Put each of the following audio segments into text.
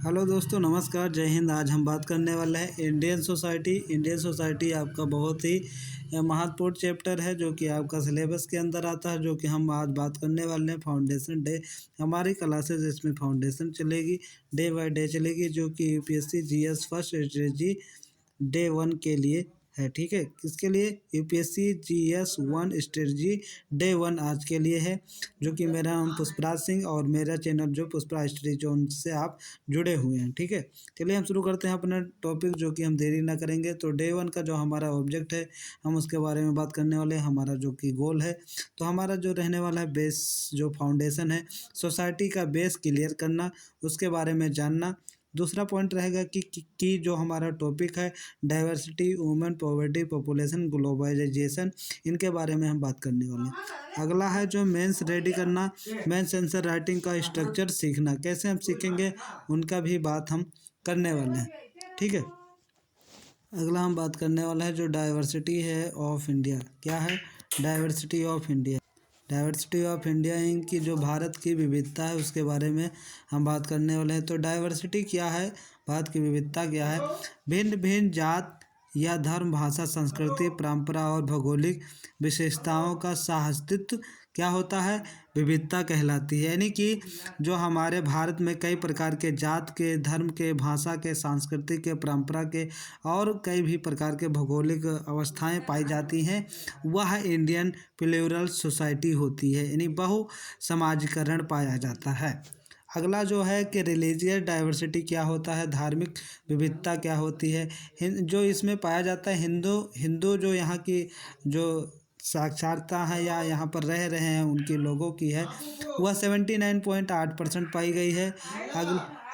Hello दोस्तों, नमस्कार, जय हिंद। आज हम बात करने वाले हैं इंडियन सोसाइटी आपका बहुत ही महत्वपूर्ण चैप्टर है जो कि आपका सिलेबस के अंदर आता है, जो कि हम आज बात करने वाले हैं। फाउंडेशन डे हमारी क्लासेस इसमें फाउंडेशन चलेगी, डे बाय डे चलेगी, जो कि UPSC GS first strategy day 1 के लिए है। ठीक है, किसके लिए? यूपीएससी जीएस 1 स्ट्रेटजी डे 1 आज के लिए है, जो कि मेरा नाम पुष्पराज सिंह और मेरा चैनल जो पुष्पराज स्टडी जोन से आप जुड़े हुए हैं। ठीक है, चलिए हम शुरू करते हैं अपना टॉपिक, जो कि हम देरी ना करेंगे। तो डे 1 का जो हमारा ऑब्जेक्ट है, हम उसके बारे में बात करने वाले हैं। हमारा जो कि गोल है, तो हमारा जो रहने वाला है बेस, जो फाउंडेशन है, सोसाइटी का बेस क्लियर करना, उसके बारे में जानना। दूसरा पॉइंट रहेगा कि जो हमारा टॉपिक है diversity, women, poverty, population, globalisation, इनके बारे में हम बात करने वाले हैं। अगला है जो मेंस रेडी करना, मेंस आंसर राइटिंग का स्ट्रक्चर सीखना, कैसे हम सीखेंगे उनका भी बात हम करने वाले हैं। ठीक है, अगला हम बात करने वाला है जो डाइवर्सिटी है ऑफ इंडिया। क्या है? Diversity of India. Diversity of India इनकी जो भारत की विविधता है उसके बारे में हम बात करने वाले हैं। तो डाइवर्सिटी क्या है, भारत की विविधता क्या है? भिन्न भिन्न जात या धर्म, भाषा, संस्कृति, परंपरा और भौगोलिक विशेषताओं का साहस्तित्व क्या होता है? विविधता कहलाती है। यानी कि जो हमारे भारत में कई प्रकार के जात के, धर्म के, भाषा के, सांस्कृतिक के, परंपरा के और कई भी प्रकार के भौगोलिक अवस्थाएं पाई जाती हैं, वह इंडियन प्लूरल सोसाइटी होती है, यानी बहु समाजीकरण पाया जाता है। अगला जो है कि रिलीजियस डाइवर्सिटी क्या होता है, धार्मिक विविधता क्या होती है। जो इसमें पाया जाता है, हिंदू जो यहाँ की जो साक्षरता है या यहाँ पर रह रहे हैं उनके लोगों की है, वह 79.8% पाई गई है।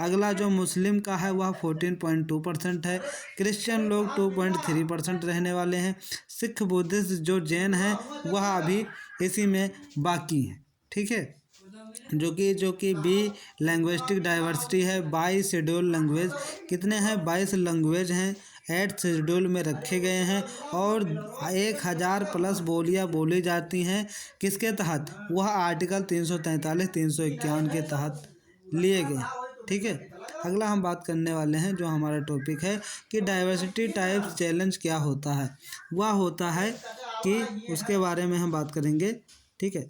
अगला जो मुस्लिम का है वह 14.2% है। क्रिश्चियन लोग 2.3% रहने वाले हैं। सिख, बुद्धिस्ट, जो जैन हैं वह अभी इसी में बाकी हैं। ठीक है, जो कि बी लैंग्वेस्टिक डाइवर्सिटी है, 22 शेड्यूल लैंग्वेज। कितने हैं? 22 लैंग्वेज हैं, 8 शेड्यूल में रखे गए हैं और 1000 प्लस बोलियां बोली जाती हैं। किसके तहत? वह आर्टिकल 343, 351 के तहत लिए गए। ठीक है, अगला हम बात करने वाले हैं जो हमारा टॉपिक है कि डाइवर्सिटी टाइप्स चैलेंज क्या होता है। वह होता है कि उसके बारे में हम बात करेंगे। ठीक है,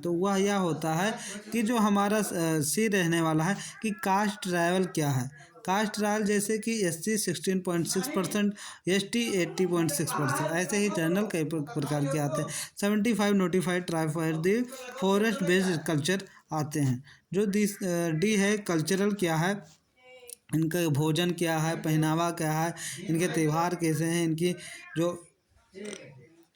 तो वह यह होता है कि जो हमारा सी रहने वाला है कि कास्ट ट्राइवल क्या है। कास्ट ट्रायल जैसे कि SC 16.6%, ST 80.6%, ऐसे ही जनरल कई प्रकार के आते हैं। 75 notified tribe for the forest based culture आते हैं। जो डी है कल्चरल क्या है, इनका भोजन क्या है, पहनावा क्या है, इनके त्यौहार कैसे हैं, इनकी जो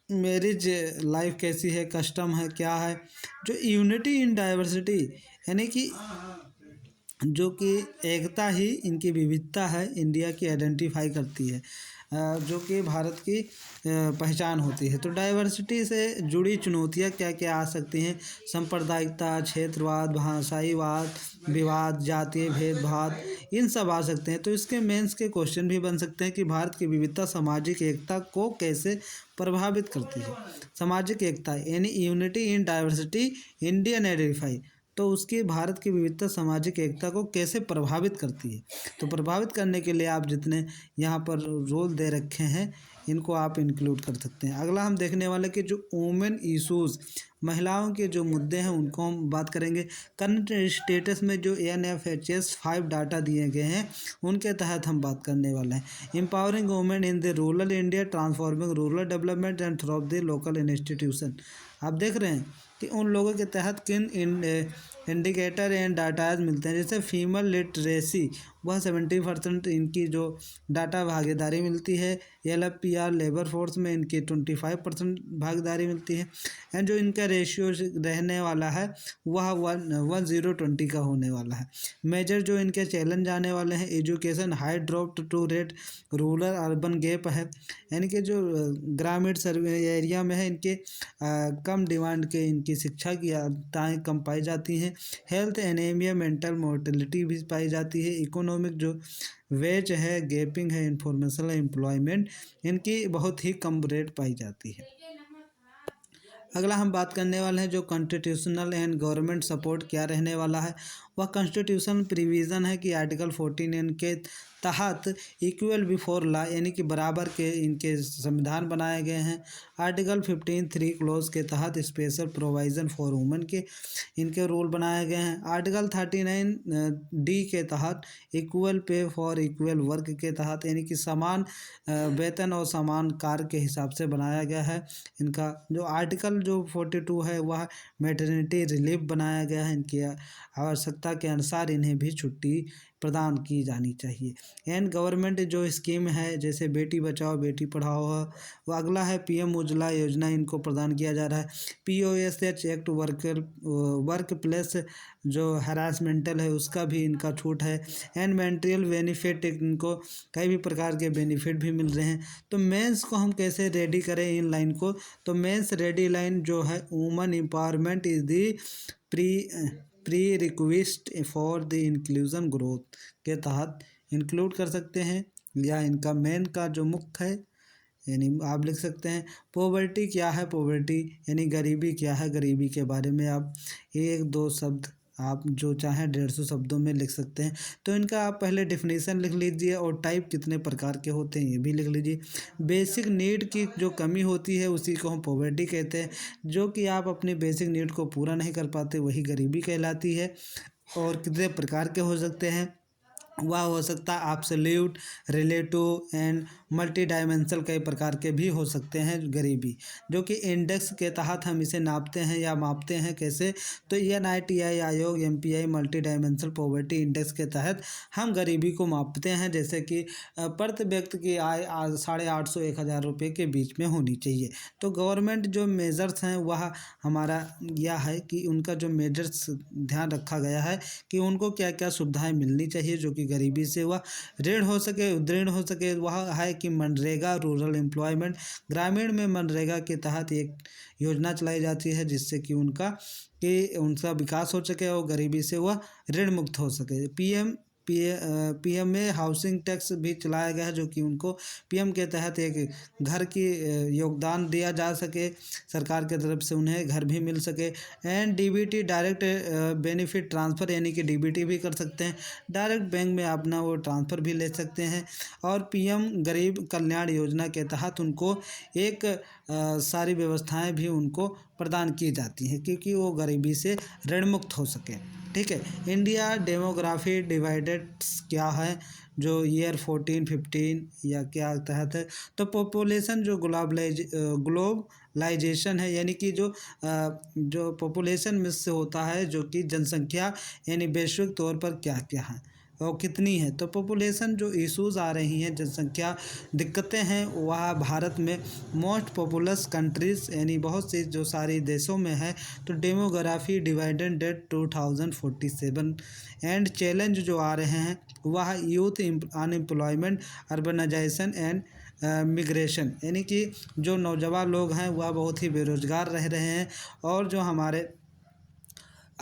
मैरिज लाइफ कैसी है, कस्टम है क्या है। जो यूनिटी इन डाइवर्सिटी, यानी कि जो कि एकता ही इनकी विविधता है, इंडिया की आइडेंटिफाई करती है, जो कि भारत की पहचान होती है। तो डाइवर्सिटी से जुड़ी चुनौतियाँ क्या क्या आ सकती हैं? सांप्रदायिकता, क्षेत्रवाद, भाषाईवाद, विवाद, जातीय भेदभाव, इन सब आ सकते हैं। तो इसके मेंस के क्वेश्चन भी बन सकते हैं कि भारत की विविधता सामाजिक एकता को कैसे प्रभावित करती है। सामाजिक एकता यानी unity in diversity Indian identify, तो उसकी भारत की विविधता सामाजिक एकता को कैसे प्रभावित करती है। तो प्रभावित करने के लिए आप जितने यहाँ पर रोल दे रखे हैं इनको आप इंक्लूड कर सकते हैं। अगला हम देखने वाले कि जो वुमेन इशूज़, महिलाओं के जो मुद्दे हैं उनको हम बात करेंगे। करंट स्टेटस में जो ANFHS 5 डाटा दिए गए हैं उनके तहत हम बात करने वाले हैं। Empowering women in the rural India, transforming rural development and through the local institution. आप देख रहे हैं कि उन लोगों के तहत किन इंडिकेटर एंड डाटाज मिलते हैं। जैसे फीमेल लिटरेसी, वह 70% इनकी जो डाटा भागीदारी मिलती है। LFPR लेबर फोर्स में इनकी 25% भागीदारी मिलती है। एंड जो इनका रेशियो रहने वाला है वह 1:20 का होने वाला है। मेजर जो इनके चैलेंज आने वाले हैं, education high drop to rate, rural urban gap है, यानी कि जो ग्रामीण सर्वे एरिया में है इनके कम डिमांड के इनकी शिक्षा की आवश्यकताएँ कम पाई जाती हैं। हेल्थ एनीमिया, मेंटल मोर्टेलिटी भी पाई जाती है। इकोनॉमिक जो वेज है, गैपिंग है, इंफॉर्मेशनल एम्प्लॉयमेंट, इनकी बहुत ही कम रेट पाई जाती है। अगला हम बात करने वाले हैं जो कॉन्स्टिट्यूशनल एंड गवर्नमेंट सपोर्ट क्या रहने वाला है। वह कॉन्स्टिट्यूशन प्रिवीजन है कि आर्टिकल 14 के तहत इक्वल बिफोर लॉ यानी कि बराबर के इनके संविधान बनाए गए हैं। आर्टिकल 15(3) क्लोज के तहत स्पेशल प्रोविजन फॉर वुमेन के इनके रूल बनाए गए हैं। आर्टिकल 39D के तहत equal pay for equal work के तहत यानी कि समान वेतन और समान कार्य के हिसाब से बनाया गया है। इनका जो आर्टिकल जो 42 है वह मैटरनिटी रिलीफ बनाया गया है। इनकी आवश्यकता के अनुसार इन्हें भी छुट्टी प्रदान की जानी चाहिए। एंड गवर्नमेंट जो स्कीम है जैसे बेटी बचाओ बेटी पढ़ाओ है, वो अगला है पीएम उज्ज्वला योजना, इनको प्रदान किया जा रहा है। POSH एक्ट वर्क प्लेस जो हरासमेंटल है उसका भी इनका छूट है। एंड मेंटल बेनिफिट, इनको कई भी प्रकार के बेनिफिट भी मिल रहे हैं। तो मेंस को हम कैसे रेडी करें इन लाइन को, तो मेंस रेडी लाइन जो है woman empowerment is the pre request for the inclusion growth के तहत इंक्लूड कर सकते हैं, या इनका मेन का जो मुख्य है यानी आप लिख सकते हैं। पॉवर्टी क्या है, पॉवर्टी यानी गरीबी क्या है, गरीबी के बारे में आप 1-2 शब्द आप जो चाहें 150 शब्दों में लिख सकते हैं। तो इनका आप पहले डिफिनीसन लिख लीजिए और टाइप कितने प्रकार के होते हैं ये भी लिख लीजिए। बेसिक नीड की जो कमी होती है उसी को हम पॉवर्टी कहते हैं। जो कि आप अपनी बेसिक नीड को पूरा नहीं कर पाते वही गरीबी कहलाती है। और कितने प्रकार के हो सकते हैं, वह हो सकता है absolute, relative and multi dimensional, कई प्रकार के भी हो सकते हैं गरीबी, जो कि इंडेक्स के तहत हम इसे नापते हैं या मापते हैं। कैसे, तो NITI आयोग MPI multi dimensional poverty index के तहत हम गरीबी को मापते हैं। जैसे कि प्रति व्यक्ति की आय 850-1,000 रुपये के बीच में होनी चाहिए। तो गवर्नमेंट जो मेजर्स हैं वह हमारा यह है कि उनका जो मेजर्स ध्यान रखा गया है कि उनको क्या क्या सुविधाएं मिलनी चाहिए जो कि गरीबी से वह ऋण हो सके, उद्दीर्ण हो सके। वह है कि मनरेगा रूरल एम्प्लॉयमेंट, ग्रामीण में मनरेगा के तहत एक योजना चलाई जाती है जिससे कि उनका विकास हो सके और गरीबी से वह ऋण मुक्त हो सके। PMA हाउसिंग टैक्स भी चलाया गया है जो कि उनको PM के तहत एक घर की योगदान दिया जा सके, सरकार की तरफ से उन्हें घर भी मिल सके। And DBT direct benefit transfer यानी कि DBT भी कर सकते हैं, डायरेक्ट बैंक में अपना वो ट्रांसफ़र भी ले सकते हैं। और PM गरीब कल्याण योजना के तहत उनको एक सारी व्यवस्थाएं भी उनको प्रदान की जाती हैं क्योंकि वो गरीबी से ऋण मुक्त हो सके। ठीक है। इंडिया डेमोग्राफी डिवाइडेड्स क्या है, जो ईयर 14-15 या क्या तहत है, तो पॉपुलेशन जो ग्लोबलाइजेशन है यानी कि जो पॉपुलेशन में से होता है जो कि जनसंख्या यानी वैश्विक तौर पर क्या क्या है और कितनी है। तो पॉपुलेशन जो इश्यूज आ रही हैं, जनसंख्या दिक्कतें हैं, वह भारत में मोस्ट पॉपुलस कंट्रीज यानी बहुत से जो सारे देशों में है। तो demography divided date 2047 and challenge जो आ रहे हैं वह youth unemployment, urbanisation and migration यानी कि जो नौजवान लोग हैं वह बहुत ही बेरोजगार रह रहे हैं और जो हमारे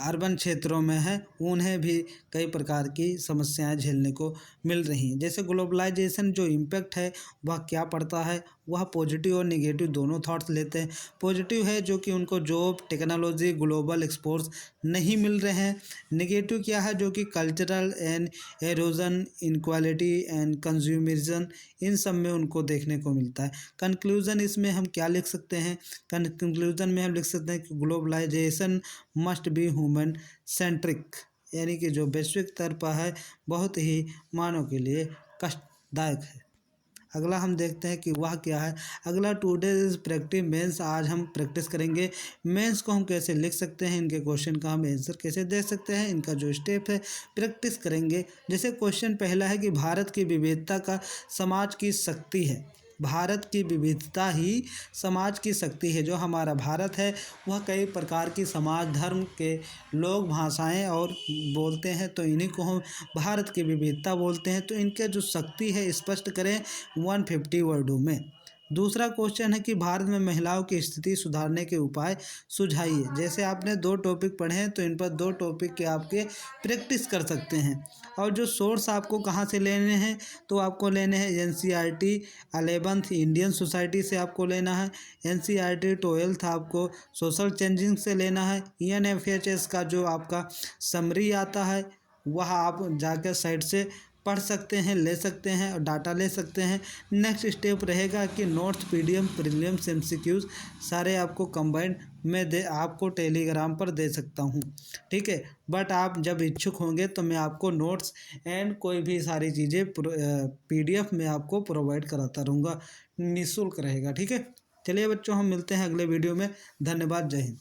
अर्बन क्षेत्रों में है उन्हें भी कई प्रकार की समस्याएं झेलने को मिल रही हैं। जैसे ग्लोबलाइजेशन जो इम्पैक्ट है वह क्या पड़ता है, वह पॉजिटिव और नेगेटिव दोनों थॉट्स लेते हैं। पॉजिटिव है जो कि उनको जॉब, टेक्नोलॉजी, ग्लोबल एक्सपोर्ट्स नहीं मिल रहे हैं। नेगेटिव क्या है, जो कि cultural and erosion, inequality and consumerism, इन सब में उनको देखने को मिलता है। कंक्लूजन इसमें हम क्या लिख सकते हैं, कंक्लूजन में हम लिख सकते हैं कि globalisation must be human centric यानी कि जो वैश्विक स्तर पर है बहुत ही मानव के लिए कष्टदायक है। अगला हम देखते हैं कि वह क्या है। अगला टुडेज प्रैक्टिस मेंस, आज हम प्रैक्टिस करेंगे मेंस को हम कैसे लिख सकते हैं, इनके क्वेश्चन का हम आंसर कैसे दे सकते हैं, इनका जो स्टेप है प्रैक्टिस करेंगे। जैसे क्वेश्चन पहला है कि भारत की विविधता का समाज की शक्ति है। भारत की विविधता ही समाज की शक्ति है। जो हमारा भारत है वह कई प्रकार की समाज, धर्म के लोग, भाषाएं और बोलते हैं, तो इन्हीं को हम भारत की विविधता बोलते हैं। तो इनके जो शक्ति है स्पष्ट करें 150 वर्डों में। दूसरा क्वेश्चन है कि भारत में महिलाओं की स्थिति सुधारने के उपाय सुझाइए। जैसे आपने 2 टॉपिक पढ़े हैं तो इन पर 2 टॉपिक के आपके प्रैक्टिस कर सकते हैं। और जो सोर्स आपको कहाँ से लेने हैं, तो आपको लेने हैं एनसीईआरटी 11th इंडियन सोसाइटी से आपको लेना है, एनसीईआरटी 12th आपको सोशल चेंजिंग से लेना है, ईएनएफएचएस का जो आपका समरी आता है वह आप जाकर साइट से पढ़ सकते हैं, ले सकते हैं और डाटा ले सकते हैं। नेक्स्ट स्टेप रहेगा कि नोट्स, पीडीएफ, प्रीलिम्स, एमसीक्यूज सारे आपको कंबाइंड में दे आपको टेलीग्राम पर दे सकता हूँ, ठीक है। बट आप जब इच्छुक होंगे तो मैं आपको नोट्स एंड कोई भी सारी चीज़ें पीडीएफ में आपको प्रोवाइड कराता रहूँगा, निःशुल्क रहेगा, ठीक है। चलिए बच्चों, हम मिलते हैं अगले वीडियो में। धन्यवाद, जय हिंद।